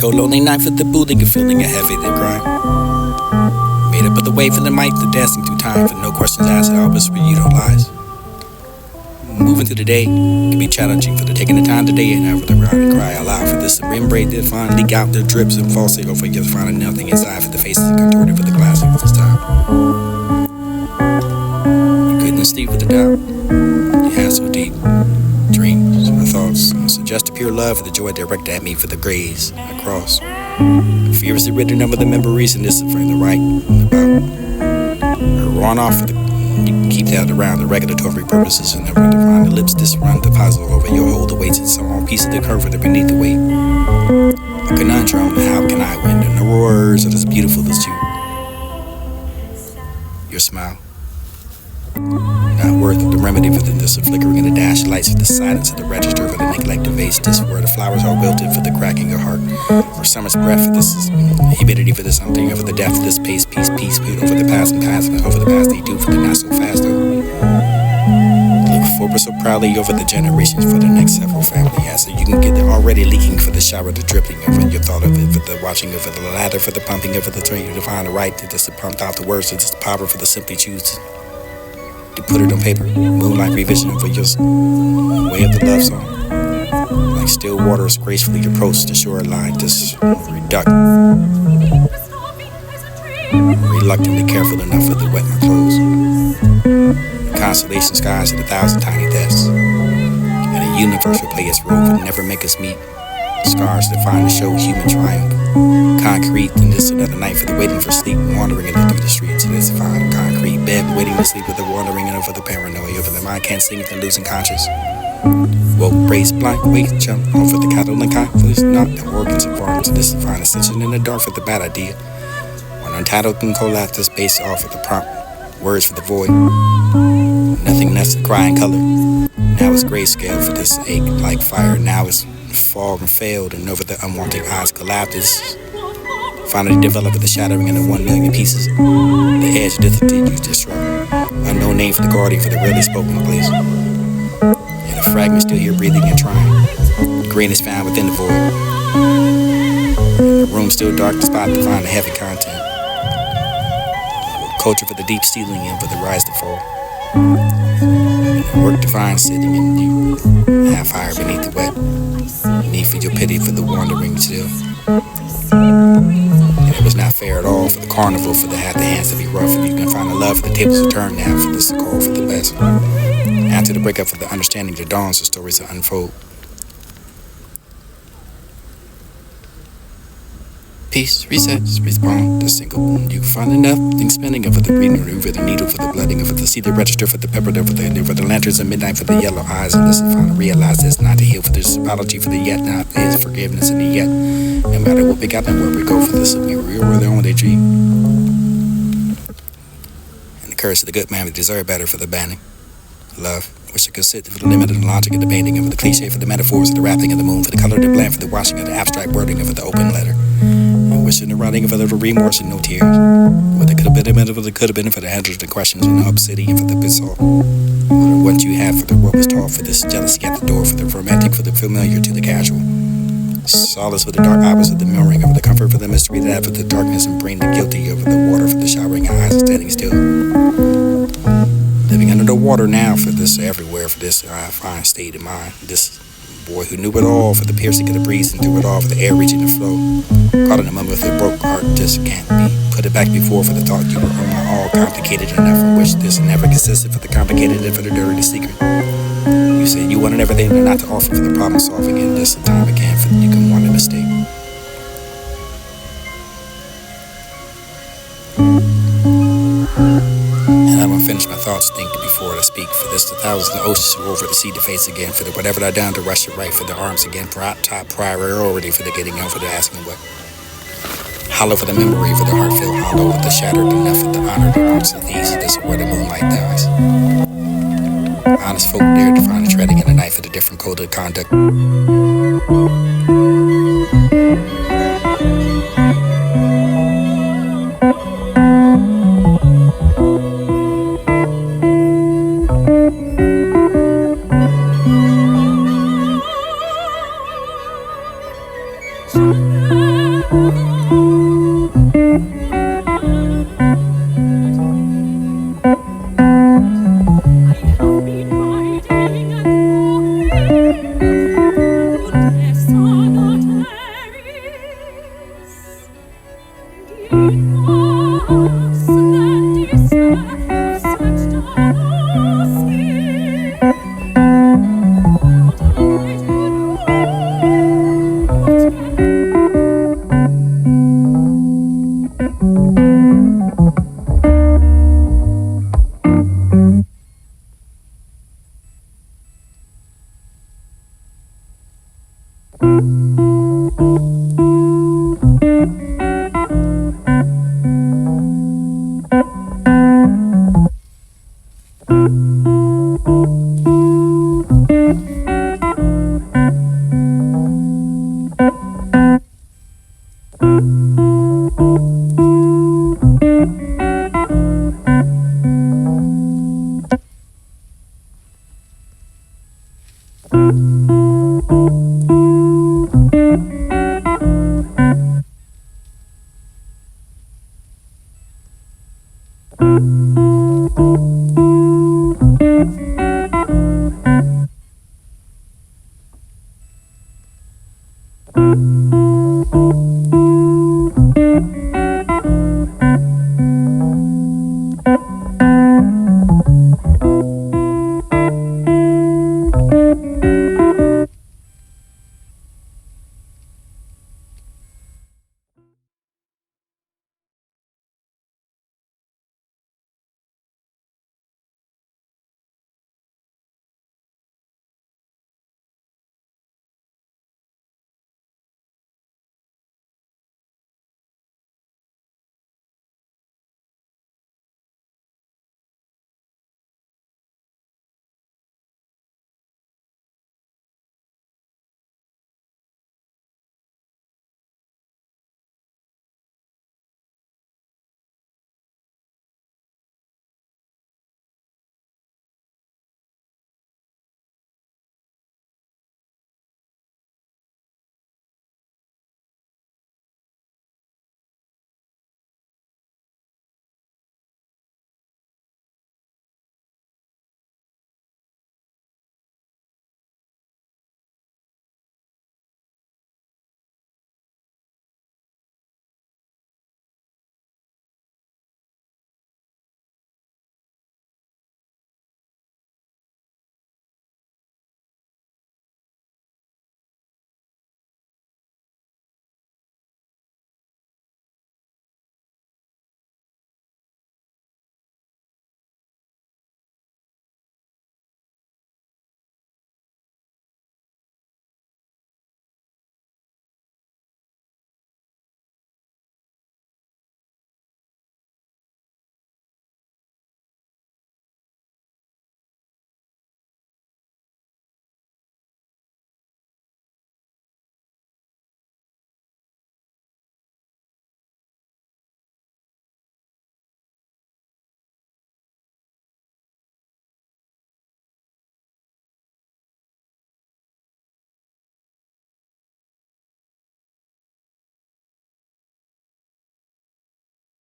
cold lonely night for the bootleg, a feeling of heavy the grind. Made up of the wave and the might, the dancing through time, for no questions asked, I'll whisper you don't lies. Moving through the day can be challenging for the taking the time today and never the ground and cry aloud for this membrane that finally leak out the drips and falsely over your finding nothing inside for the faces contorted for the glass of this time. You couldn't sleep with the doubt. You had so deep. Dreams, my thoughts, suggest a pure love for the joy directed at me for the graze across. Furiously written over the memories and this frame the right about. Run off for the you keep that around the regulatory purposes and never define the lips this run the puzzle over your hold the weights and some piece of the curve that beneath the weight. A conundrum, how can I win? And the roars are as beautiful as you. Your smile. Not worth the remedy for this flickering in the dash lights for the silence of the register for the neglect of vase. This where the flowers are wilted for the cracking of heart. For summer's breath for this humidity for this something over the depth of this pace, peace, put over the past and past and over the past they do for the not so fast though. Look forward so proudly over the generations for the next several family. Yeah, so you can get there already leaking for the shower, the dripping over your thought of it, for the watching over the ladder, for the pumping over the train to find the right to just to pump out the words, to just the power for the simply choose to put it on paper. Moonlight revision for your way of the love song. Like still waters gracefully approach the shoreline, just reluctantly careful enough for the wet my clothes. The constellation skies at 1,000 tiny deaths. And a universe will play its role but never make us meet. Scars define the show human triumph. Concrete, and this another night for the waiting for sleep, wandering through the streets. And it's fine, concrete bed, waiting to sleep with the wandering and over the paranoia, over the mind can't sleep and losing conscious. Woke, brace, blank, wait, jump over the cattle and conflicts, not the organs and farms. And this fine ascension in the dark for the bad idea. When untitled can collapse the space off of the prompt, words for the void. Nothingness, the crying color. Now it's grayscale for this ache like fire. Now it's fog and failed and over the unwanted eyes collapses. Finally developed the shattering into 1 million pieces. The edge continues to shrug. Unknown name for the guardian for the really spoken place. And a fragment still here breathing and trying. Green is found within the void. The room still dark despite the find the heavy content. Culture for the deep stealing and for the rise to fall. And work to find sitting in you. Half fire beneath the wet. Need for your pity for the wandering still. And it was not fair at all for the carnival for the have the hands to be rough and you can find the love for the tables to turn now for this call for the best. After the breakup for the understanding the dawns the stories that unfold. Peace, resets, respawn, the single. You find enough things spinning over the breathing over the needle for the blooding over the see the register for the pepper for the lanterns at midnight for the yellow eyes and this is finally realize this not to heal for this apology for the yet not his forgiveness in the yet. No matter what we got and where we go for this we real where their own they dream. And the curse of the good man we deserve better for the banning. Love. Wish I could sit for the limit of the logic of the painting of the cliche for the metaphors of the wrapping of the moon for the color of the blend for the washing of the abstract wording of the open letter. Wishing the writing of a little remorse and no tears. What it could have been, what it could have been for the hundreds of questions in the obsidian for the pistol. What you have for the what was taught for this jealousy at the door for the romantic for the familiar to the casual. Solace for the dark opposite the mirroring of the comfort for the mystery that for the darkness and bring the guilty over the water for the showering eyes standing still. Living under the water now for this everywhere for this fine state of mind. This boy who knew it all for the piercing of the breeze and threw it all for the air reaching the flow. Caught in a moment with a broke heart just can't be. Put it back before for the thought you were all complicated enough for which this never consisted for the complicated and for the dirty secret. You said you wanted everything and not to offer for the problem solving and this time again for you can want a mistake. And I'm gonna finish my thoughts thinking before I speak for this 1,000 oceans over to see the face again for the whatever I done to rush it right for the arms again for top priority for the getting on for the asking what. Hollow for the memory for the heart feel hollow with the shattered enough of the honor the hearts of these this is where the moonlight dies. Honest folk dare to find the treading in the knife of the different code of conduct. you.